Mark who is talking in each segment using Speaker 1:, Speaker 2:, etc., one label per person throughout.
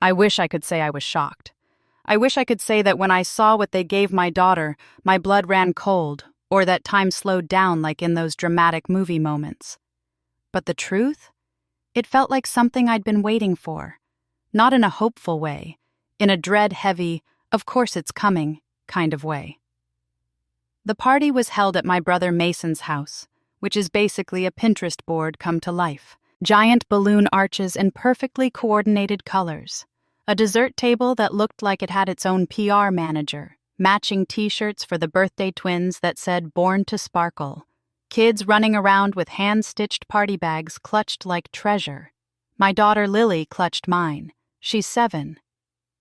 Speaker 1: I wish I could say I was shocked. I wish I could say that when I saw what they gave my daughter, my blood ran cold, or that time slowed down like in those dramatic movie moments. But the truth? It felt like something I'd been waiting for. Not in a hopeful way, in a dread-heavy, of course it's coming, kind of way. The party was held at my brother Mason's house, which is basically a Pinterest board come to life. Giant balloon arches in perfectly coordinated colors. A dessert table that looked like it had its own PR manager. Matching t-shirts for the birthday twins that said "Born to Sparkle." Kids running around with hand-stitched party bags clutched like treasure. My daughter Lily clutched mine. She's 7.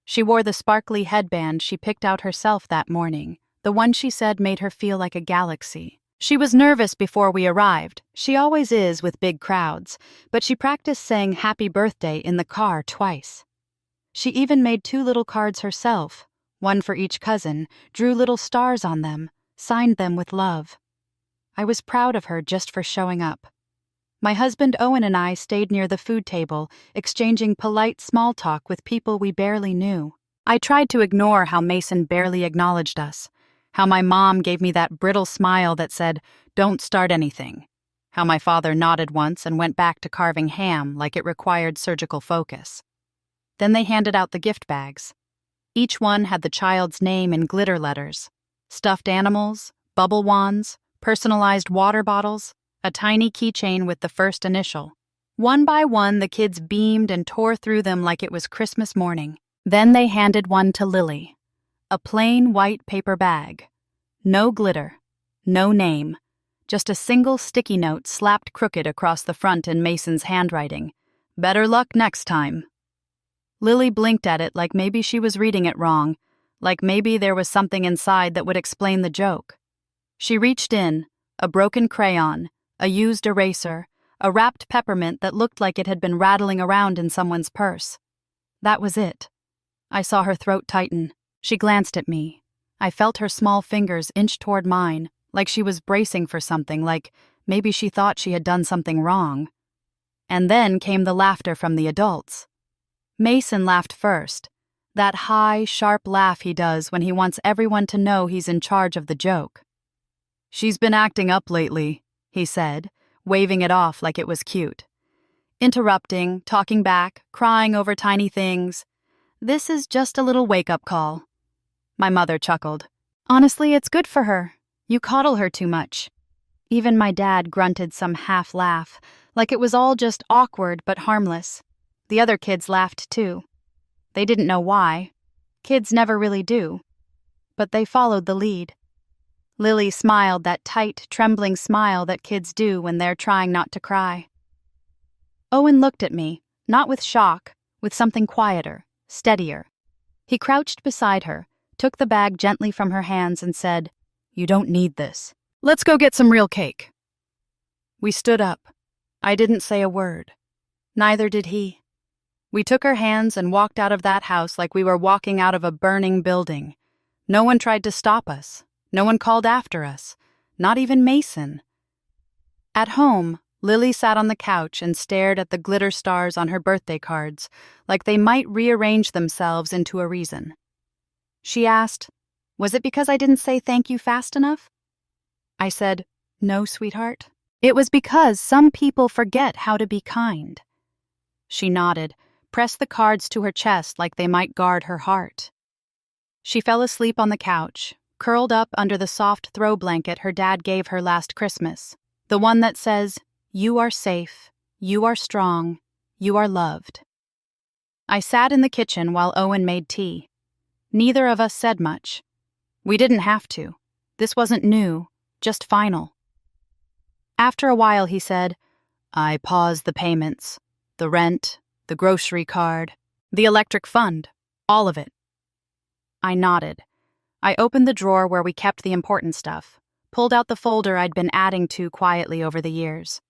Speaker 1: She wore the sparkly headband she picked out herself that morning, the one she said made her feel like a galaxy. She was nervous before we arrived. She always is with big crowds, but she practiced saying happy birthday in the car twice. She even made 2 little cards herself, one for each cousin, drew little stars on them, signed them with love. I was proud of her just for showing up. My husband Owen and I stayed near the food table, exchanging polite small talk with people we barely knew. I tried to ignore how Mason barely acknowledged us, how my mom gave me that brittle smile that said, "Don't start anything," how my father nodded once and went back to carving ham like it required surgical focus. Then they handed out the gift bags. Each one had the child's name in glitter letters. Stuffed animals, bubble wands, personalized water bottles, a tiny keychain with the first initial. One by one, the kids beamed and tore through them like it was Christmas morning. Then they handed one to Lily. A plain white paper bag. No glitter. No name. Just a single sticky note slapped crooked across the front in Mason's handwriting. "Better luck next time." Lily blinked at it like maybe she was reading it wrong, like maybe there was something inside that would explain the joke. She reached in, a broken crayon, a used eraser, a wrapped peppermint that looked like it had been rattling around in someone's purse. That was it. I saw her throat tighten. She glanced at me. I felt her small fingers inch toward mine, like she was bracing for something, like maybe she thought she had done something wrong. And then came the laughter from the adults. Mason laughed first, that high, sharp laugh he does when he wants everyone to know he's in charge of the joke. "She's been acting up lately," he said, waving it off like it was cute. Interrupting, talking back, crying over tiny things. "This is just a little wake-up call." My mother chuckled. "Honestly, it's good for her. You coddle her too much." Even my dad grunted some half-laugh, like it was all just awkward but harmless. The other kids laughed too. They didn't know why. Kids never really do. But they followed the lead. Lily smiled that tight, trembling smile that kids do when they're trying not to cry. Owen looked at me, not with shock, with something quieter, steadier. He crouched beside her, took the bag gently from her hands and said, "You don't need this. Let's go get some real cake." We stood up. I didn't say a word. Neither did he. We took our hands and walked out of that house like we were walking out of a burning building. No one tried to stop us. No one called after us. Not even Mason. At home, Lily sat on the couch and stared at the glitter stars on her birthday cards, like they might rearrange themselves into a reason. She asked, "Was it because I didn't say thank you fast enough?" I said, "No, sweetheart. It was because some people forget how to be kind." She nodded, pressed the cards to her chest like they might guard her heart. She fell asleep on the couch, curled up under the soft throw blanket her dad gave her last Christmas, the one that says, "You are safe, you are strong, you are loved." I sat in the kitchen while Owen made tea. Neither of us said much. We didn't have to. This wasn't new, just final. After a while he said, "I paused the payments, the rent, the grocery card, the electric fund, all of it." I nodded. I opened the drawer where we kept the important stuff, pulled out the folder I'd been adding to quietly over the years.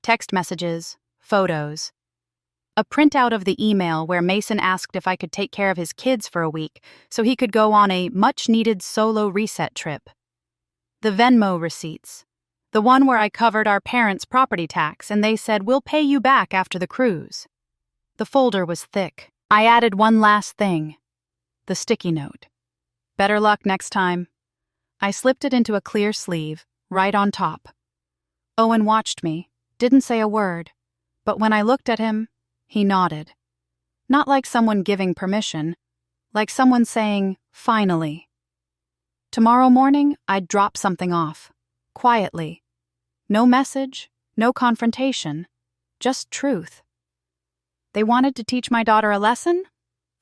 Speaker 1: Text messages, photos. A printout of the email where Mason asked if I could take care of his kids for a week so he could go on a much-needed solo reset trip. The Venmo receipts. The one where I covered our parents' property tax and they said, "We'll pay you back after the cruise." The folder was thick. I added one last thing. The sticky note. Better luck next time. I slipped it into a clear sleeve, right on top. Owen watched me, didn't say a word, but when I looked at him, he nodded. Not like someone giving permission, like someone saying, finally. Tomorrow morning, I'd drop something off, quietly. No message, no confrontation, just truth. They wanted to teach my daughter a lesson?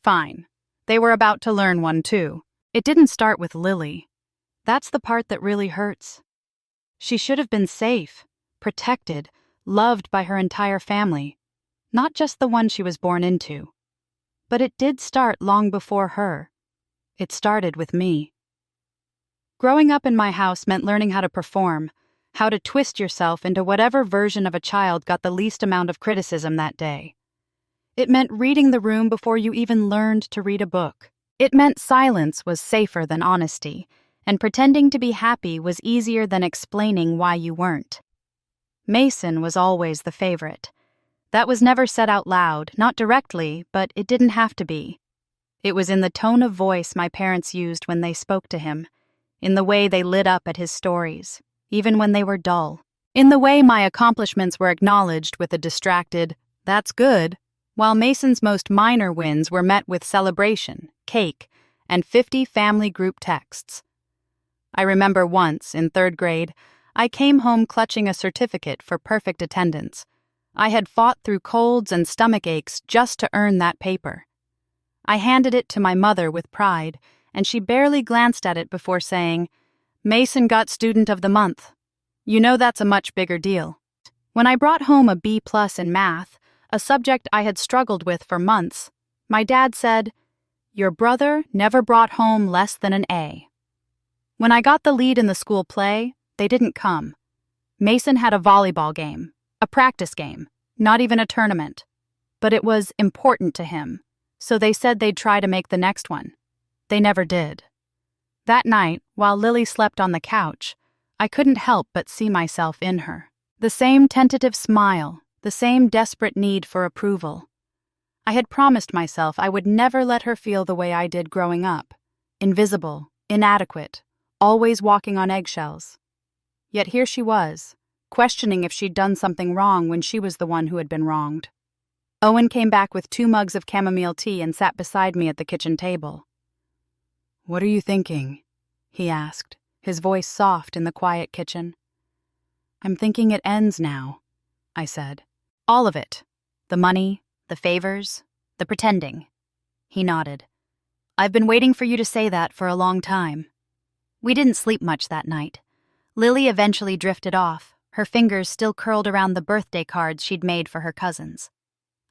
Speaker 1: Fine. They were about to learn one too. It didn't start with Lily. That's the part that really hurts. She should have been safe, protected, loved by her entire family, not just the one she was born into. But it did start long before her. It started with me. Growing up in my house meant learning how to perform, how to twist yourself into whatever version of a child got the least amount of criticism that day. It meant reading the room before you even learned to read a book. It meant silence was safer than honesty, and pretending to be happy was easier than explaining why you weren't. Mason was always the favorite. That was never said out loud, not directly, but it didn't have to be. It was in the tone of voice my parents used when they spoke to him, in the way they lit up at his stories, even when they were dull, in the way my accomplishments were acknowledged with a distracted, "That's good," while Mason's most minor wins were met with celebration, cake, and 50 family group texts. I remember once, in 3rd grade, I came home clutching a certificate for perfect attendance. I had fought through colds and stomach aches just to earn that paper. I handed it to my mother with pride, and she barely glanced at it before saying, "Mason got Student of the Month. You know that's a much bigger deal." When I brought home a B+ in math, a subject I had struggled with for months, my dad said, "Your brother never brought home less than an A." When I got the lead in the school play, they didn't come. Mason had a volleyball game, a practice game, not even a tournament. But it was important to him, so they said they'd try to make the next one. They never did. That night, while Lily slept on the couch, I couldn't help but see myself in her. The same tentative smile, the same desperate need for approval. I had promised myself I would never let her feel the way I did growing up, invisible, inadequate, always walking on eggshells. Yet here she was, questioning if she'd done something wrong when she was the one who had been wronged. Owen came back with 2 mugs of chamomile tea and sat beside me at the kitchen table. "What are you thinking?" he asked, his voice soft in the quiet kitchen. "I'm thinking it ends now," I said. "All of it. The money, the favors, the pretending." He nodded. "I've been waiting for you to say that for a long time." We didn't sleep much that night. Lily eventually drifted off, her fingers still curled around the birthday cards she'd made for her cousins.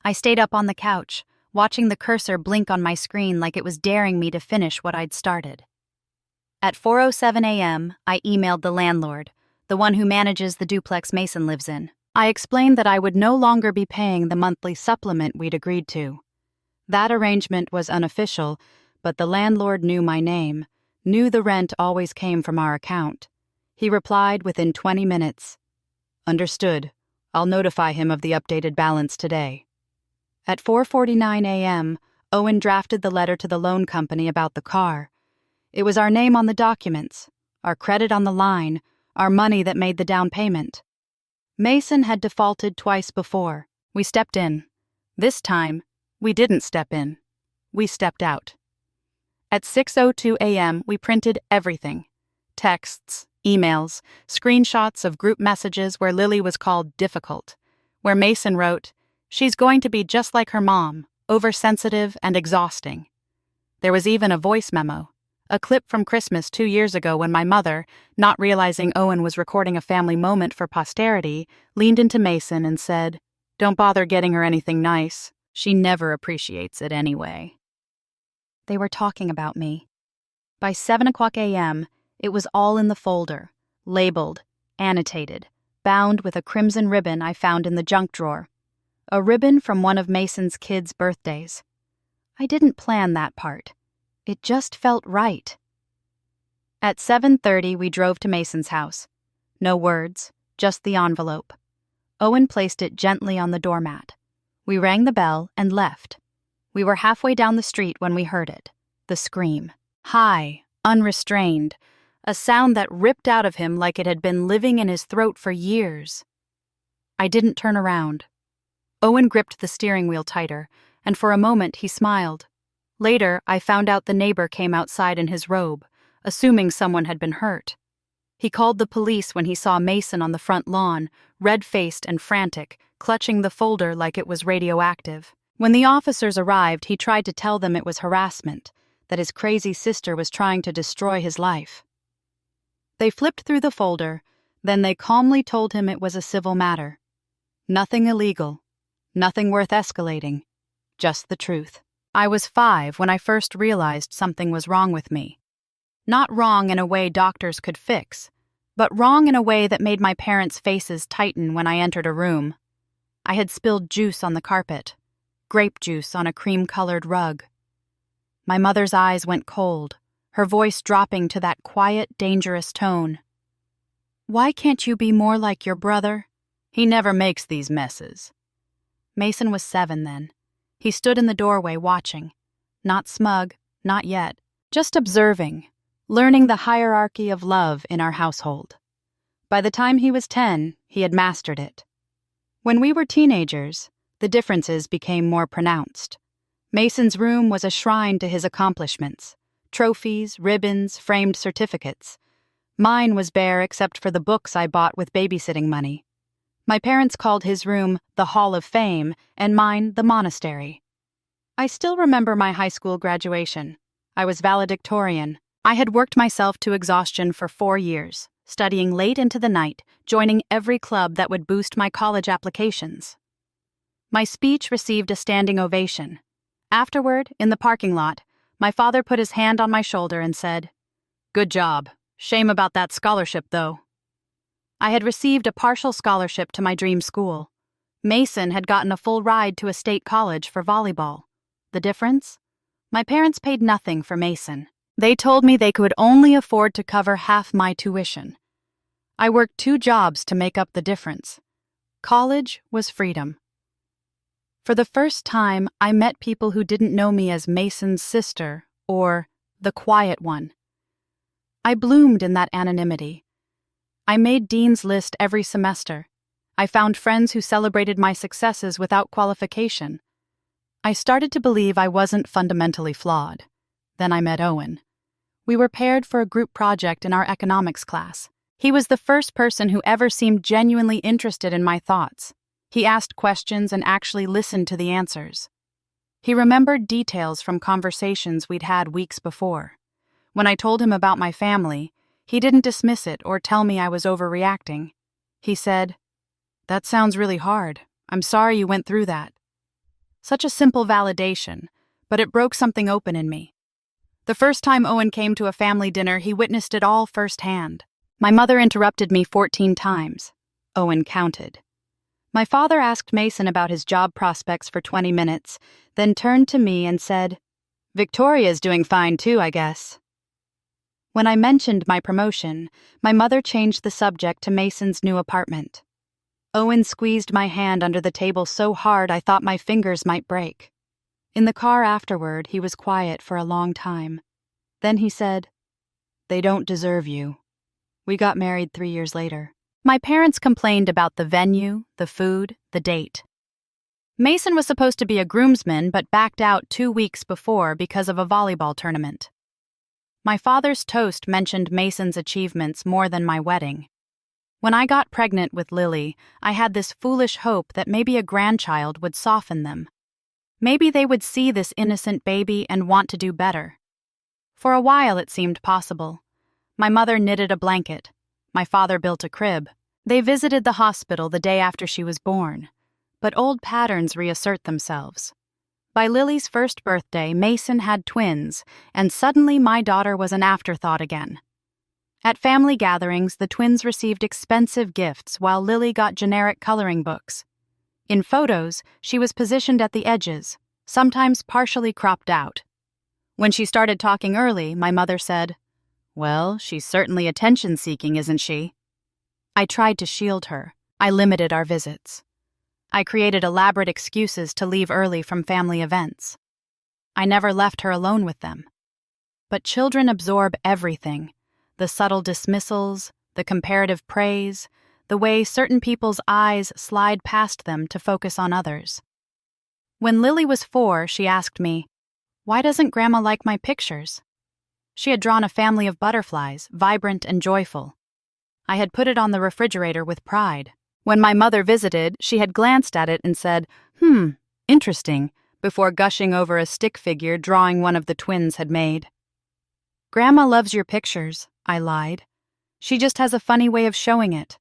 Speaker 1: I stayed up on the couch, watching the cursor blink on my screen like it was daring me to finish what I'd started. At 4:07 a.m., I emailed the landlord, the one who manages the duplex Mason lives in. I explained that I would no longer be paying the monthly supplement we'd agreed to. That arrangement was unofficial, but the landlord knew my name, knew the rent always came from our account. He replied within 20 minutes. "Understood. I'll notify him of the updated balance today." At 4:49 a.m., Owen drafted the letter to the loan company about the car. It was our name on the documents, our credit on the line, our money that made the down payment. Mason had defaulted twice before. We stepped in. This time, we didn't step in. We stepped out. At 6:02 a.m., we printed everything. Texts, emails, screenshots of group messages where Lily was called difficult, where Mason wrote, "She's going to be just like her mom, oversensitive and exhausting." There was even a voice memo, a clip from Christmas 2 years ago when my mother, not realizing Owen was recording a family moment for posterity, leaned into Mason and said, "Don't bother getting her anything nice. She never appreciates it anyway." They were talking about me. By 7:00 a.m., it was all in the folder, labeled, annotated, bound with a crimson ribbon I found in the junk drawer. A ribbon from one of Mason's kids' birthdays. I didn't plan that part. It just felt right. At 7:30, we drove to Mason's house. No words, just the envelope. Owen placed it gently on the doormat. We rang the bell and left. We were halfway down the street when we heard it. The scream. High, unrestrained. A sound that ripped out of him like it had been living in his throat for years. I didn't turn around. Owen gripped the steering wheel tighter, and for a moment he smiled. Later, I found out the neighbor came outside in his robe, assuming someone had been hurt. He called the police when he saw Mason on the front lawn, red-faced and frantic, clutching the folder like it was radioactive. When the officers arrived, he tried to tell them it was harassment, that his crazy sister was trying to destroy his life. They flipped through the folder, then they calmly told him it was a civil matter. Nothing illegal, nothing worth escalating, just the truth. I was 5 when I first realized something was wrong with me. Not wrong in a way doctors could fix, but wrong in a way that made my parents' faces tighten when I entered a room. I had spilled juice on the carpet, grape juice on a cream-colored rug. My mother's eyes went cold, her voice dropping to that quiet, dangerous tone. "Why can't you be more like your brother? He never makes these messes." Mason was 7 then. He stood in the doorway watching. Not smug, not yet. Just observing, learning the hierarchy of love in our household. By the time he was 10, he had mastered it. When we were teenagers, the differences became more pronounced. Mason's room was a shrine to his accomplishments. Trophies, ribbons, framed certificates. Mine was bare except for the books I bought with babysitting money. My parents called his room the Hall of Fame and mine the monastery. I still remember my high school graduation. I was valedictorian. I had worked myself to exhaustion for 4 years, studying late into the night, joining every club that would boost my college applications. My speech received a standing ovation. Afterward, in the parking lot, my father put his hand on my shoulder and said, "Good job. Shame about that scholarship, though." I had received a partial scholarship to my dream school. Mason had gotten a full ride to a state college for volleyball. The difference? My parents paid nothing for Mason. They told me they could only afford to cover half my tuition. I worked 2 jobs to make up the difference. College was freedom. For the first time, I met people who didn't know me as Mason's sister or the quiet one. I bloomed in that anonymity. I made Dean's List every semester. I found friends who celebrated my successes without qualification. I started to believe I wasn't fundamentally flawed. Then I met Owen. We were paired for a group project in our economics class. He was the first person who ever seemed genuinely interested in my thoughts. He asked questions and actually listened to the answers. He remembered details from conversations we'd had weeks before. When I told him about my family, he didn't dismiss it or tell me I was overreacting. He said, "That sounds really hard. I'm sorry you went through that." Such a simple validation, but it broke something open in me. The first time Owen came to a family dinner, he witnessed it all firsthand. My mother interrupted me 14 times. Owen counted. My father asked Mason about his job prospects for 20 minutes, then turned to me and said, "Victoria's doing fine too, I guess." When I mentioned my promotion, my mother changed the subject to Mason's new apartment. Owen squeezed my hand under the table so hard I thought my fingers might break. In the car afterward, he was quiet for a long time. Then he said, "They don't deserve you." We got married 3 years later. My parents complained about the venue, the food, the date. Mason was supposed to be a groomsman but backed out 2 weeks before because of a volleyball tournament. My father's toast mentioned Mason's achievements more than my wedding. When I got pregnant with Lily, I had this foolish hope that maybe a grandchild would soften them. Maybe they would see this innocent baby and want to do better. For a while it seemed possible. My mother knitted a blanket. My father built a crib. They visited the hospital the day after she was born. But old patterns reassert themselves. By Lily's first birthday, Mason had twins, and suddenly my daughter was an afterthought again. At family gatherings, the twins received expensive gifts while Lily got generic coloring books. In photos, she was positioned at the edges, sometimes partially cropped out. When she started talking early, my mother said, "Well, she's certainly attention-seeking, isn't she?" I tried to shield her. I limited our visits. I created elaborate excuses to leave early from family events. I never left her alone with them. But children absorb everything: the subtle dismissals, the comparative praise, the way certain people's eyes slide past them to focus on others. When Lily was 4, she asked me, "Why doesn't Grandma like my pictures?" She had drawn a family of butterflies, vibrant and joyful. I had put it on the refrigerator with pride. When my mother visited, she had glanced at it and said, interesting," before gushing over a stick figure drawing one of the twins had made. "Grandma loves your pictures," I lied. "She just has a funny way of showing it."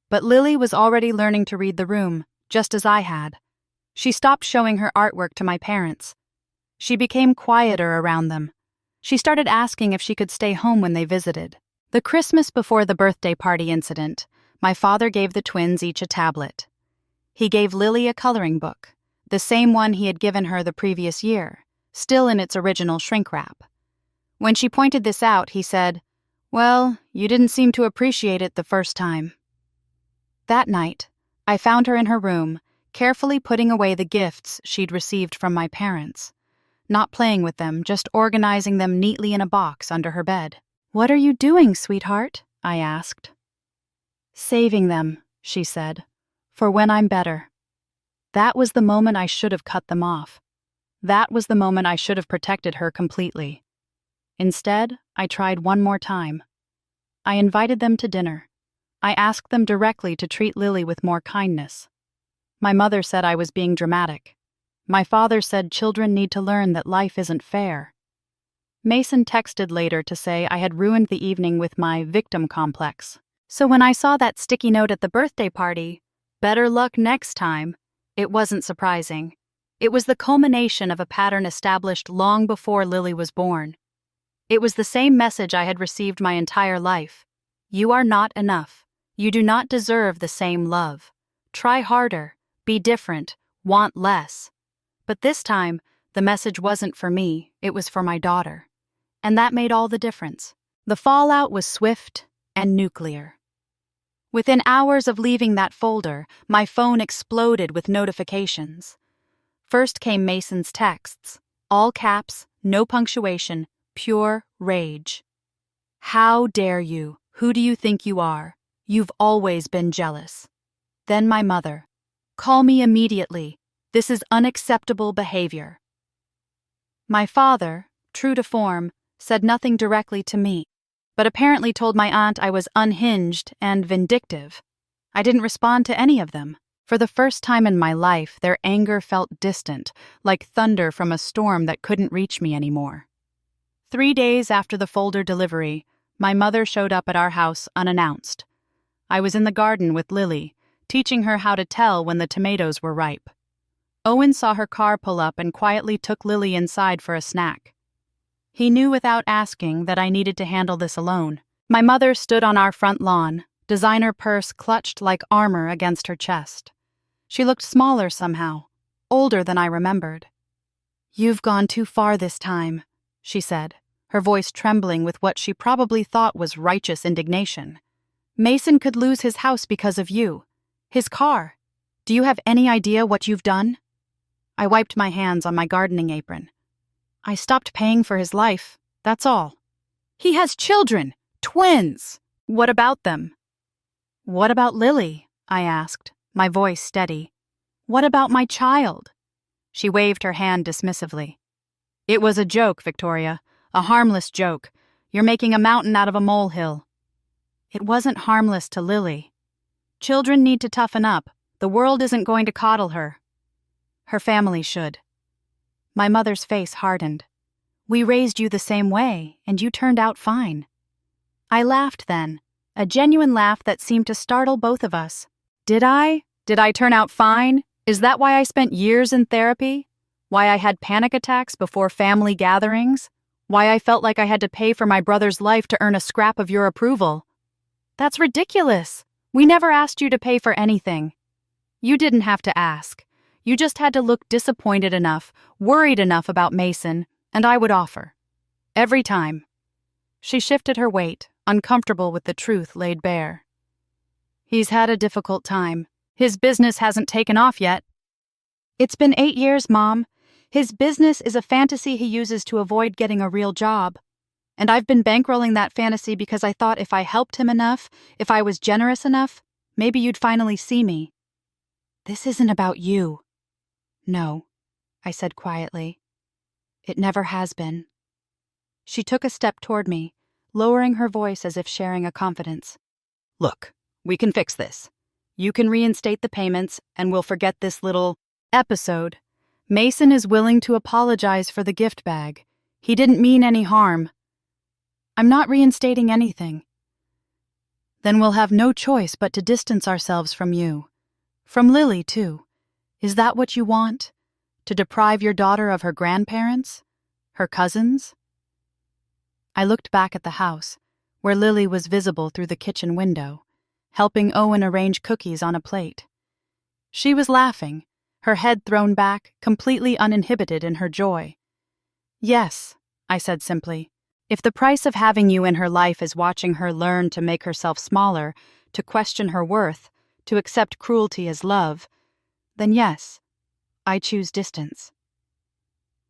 Speaker 1: But Lily was already learning to read the room, just as I had. She stopped showing her artwork to my parents. She became quieter around them. She started asking if she could stay home when they visited. The Christmas before the birthday party incident, my father gave the twins each a tablet. He gave Lily a coloring book, the same one he had given her the previous year, still in its original shrink wrap. When she pointed this out, he said, "Well, you didn't seem to appreciate it the first time." That night, I found her in her room, carefully putting away the gifts she'd received from my parents. Not playing with them, just organizing them neatly in a box under her bed. "What are you doing, sweetheart?" I asked. "Saving them," she said, "for when I'm better." That was the moment I should have cut them off. That was the moment I should have protected her completely. Instead, I tried one more time. I invited them to dinner. I asked them directly to treat Lily with more kindness. My mother said I was being dramatic. My father said children need to learn that life isn't fair. Mason texted later to say I had ruined the evening with my victim complex. So when I saw that sticky note at the birthday party, "Better luck next time," it wasn't surprising. It was the culmination of a pattern established long before Lily was born. It was the same message I had received my entire life. You are not enough. You do not deserve the same love. Try harder, be different, want less. But this time, the message wasn't for me, it was for my daughter. And that made all the difference. The fallout was swift and nuclear. Within hours of leaving that folder, my phone exploded with notifications. First came Mason's texts, all caps, no punctuation, pure rage. "How dare you? Who do you think you are? You've always been jealous." Then my mother, "Call me immediately. This is unacceptable behavior." My father, true to form, said nothing directly to me, but apparently told my aunt I was unhinged and vindictive. I didn't respond to any of them. For the first time in my life, their anger felt distant, like thunder from a storm that couldn't reach me anymore. 3 days after the folder delivery, my mother showed up at our house unannounced. I was in the garden with Lily, teaching her how to tell when the tomatoes were ripe. Owen saw her car pull up and quietly took Lily inside for a snack. He knew without asking that I needed to handle this alone. My mother stood on our front lawn, designer purse clutched like armor against her chest. She looked smaller somehow, older than I remembered. "You've gone too far this time," she said, her voice trembling with what she probably thought was righteous indignation. "Mason could lose his house because of you. His car. Do you have any idea what you've done?" I wiped my hands on my gardening apron. "I stopped paying for his life, that's all." "He has children! Twins! What about them?" "What about Lily?" I asked, my voice steady. "What about my child?" She waved her hand dismissively. "It was a joke, Victoria. A harmless joke. You're making a mountain out of a molehill." "It wasn't harmless to Lily. Children need to toughen up. The world isn't going to coddle her. Her family should." My mother's face hardened. "We raised you the same way, and you turned out fine." I laughed then, a genuine laugh that seemed to startle both of us. Did I? Did I turn out fine? Is that why I spent years in therapy? Why I had panic attacks before family gatherings? Why I felt like I had to pay for my brother's life to earn a scrap of your approval? That's ridiculous. We never asked you to pay for anything. You didn't have to ask. You just had to look disappointed enough, worried enough about Mason, and I would offer. Every time. She shifted her weight, uncomfortable with the truth laid bare. He's had a difficult time. His business hasn't taken off yet. It's been 8 years, Mom. His business is a fantasy he uses to avoid getting a real job. And I've been bankrolling that fantasy because I thought if I helped him enough, if I was generous enough, maybe you'd finally see me. This isn't about you. No, I said quietly. It never has been. She took a step toward me, lowering her voice as if sharing a confidence. Look, we can fix this. You can reinstate the payments, and we'll forget this little episode. Mason is willing to apologize for the gift bag. He didn't mean any harm. I'm not reinstating anything. Then we'll have no choice but to distance ourselves from you. From Lily, too. Is that what you want? To deprive your daughter of her grandparents? Her cousins? I looked back at the house, where Lily was visible through the kitchen window, helping Owen arrange cookies on a plate. She was laughing, her head thrown back, completely uninhibited in her joy. Yes, I said simply. If the price of having you in her life is watching her learn to make herself smaller, to question her worth, to accept cruelty as love, then yes, I choose distance.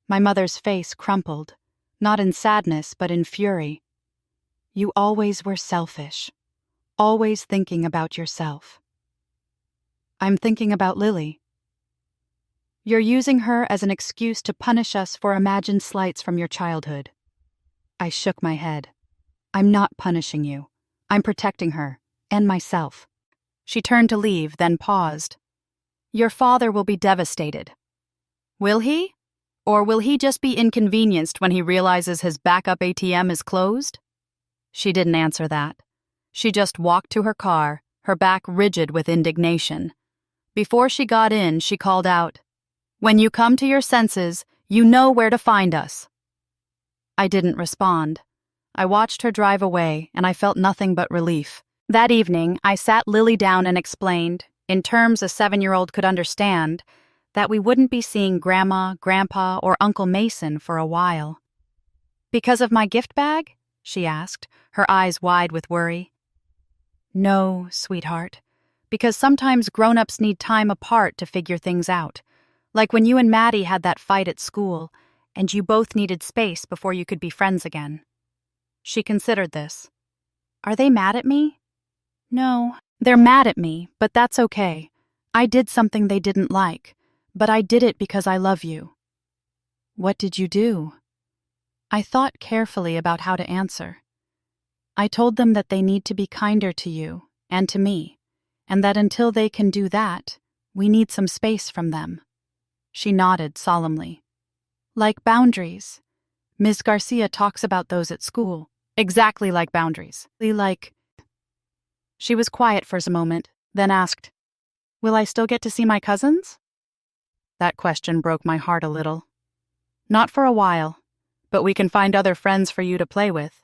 Speaker 1: My mother's face crumpled, not in sadness but in fury. You always were selfish, always thinking about yourself. I'm thinking about Lily. You're using her as an excuse to punish us for imagined slights from your childhood. I shook my head. I'm not punishing you. I'm protecting her, and myself. She turned to leave, then paused. Your father will be devastated. Will he? Or will he just be inconvenienced when he realizes his backup ATM is closed? She didn't answer that. She just walked to her car, her back rigid with indignation. Before she got in, she called out, "When you come to your senses, you know where to find us." I didn't respond. I watched her drive away, and I felt nothing but relief. That evening, I sat Lily down and explained, in terms a 7-year-old could understand, that we wouldn't be seeing Grandma, Grandpa, or Uncle Mason for a while. Because of my gift bag? She asked, her eyes wide with worry. No, sweetheart. Because sometimes grown-ups need time apart to figure things out. Like when you and Maddie had that fight at school, and you both needed space before you could be friends again. She considered this. Are they mad at me? No, they're mad at me, but that's okay. I did something they didn't like, but I did it because I love you. What did you do? I thought carefully about how to answer. I told them that they need to be kinder to you and to me, and that until they can do that, we need some space from them. She nodded solemnly. Like boundaries. Ms. Garcia talks about those at school. Exactly like boundaries. Like... She was quiet for a moment, then asked, Will I still get to see my cousins? That question broke my heart a little. Not for a while, but we can find other friends for you to play with.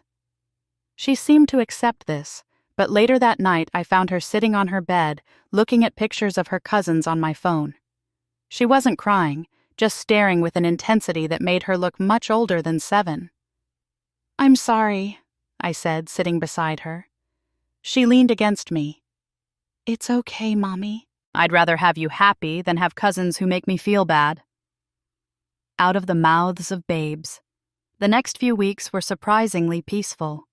Speaker 1: She seemed to accept this, but later that night I found her sitting on her bed, looking at pictures of her cousins on my phone. She wasn't crying, just staring with an intensity that made her look much older than 7. I'm sorry, I said, sitting beside her. She leaned against me. It's okay, Mommy. I'd rather have you happy than have cousins who make me feel bad. Out of the mouths of babes. The next few weeks were surprisingly peaceful.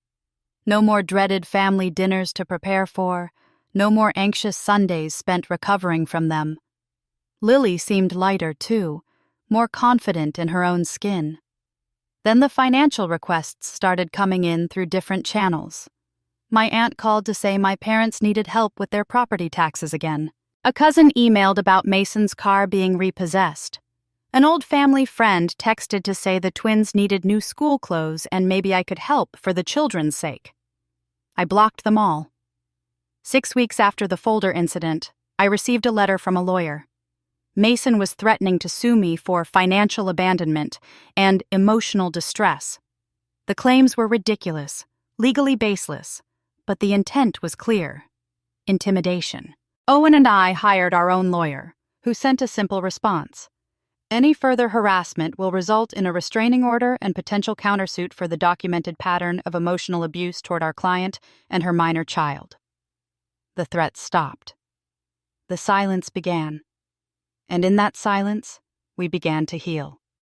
Speaker 1: No more dreaded family dinners to prepare for, no more anxious Sundays spent recovering from them. Lily seemed lighter, too, more confident in her own skin. Then the financial requests started coming in through different channels. My aunt called to say my parents needed help with their property taxes again. A cousin emailed about Mason's car being repossessed. An old family friend texted to say the twins needed new school clothes and maybe I could help for the children's sake. I blocked them all. 6 weeks after the folder incident, I received a letter from a lawyer. Mason was threatening to sue me for financial abandonment and emotional distress. The claims were ridiculous, legally baseless, but the intent was clear. Intimidation. Owen and I hired our own lawyer, who sent a simple response. Any further harassment will result in a restraining order and potential countersuit for the documented pattern of emotional abuse toward our client and her minor child. The threats stopped. The silence began. And in that silence, we began to heal.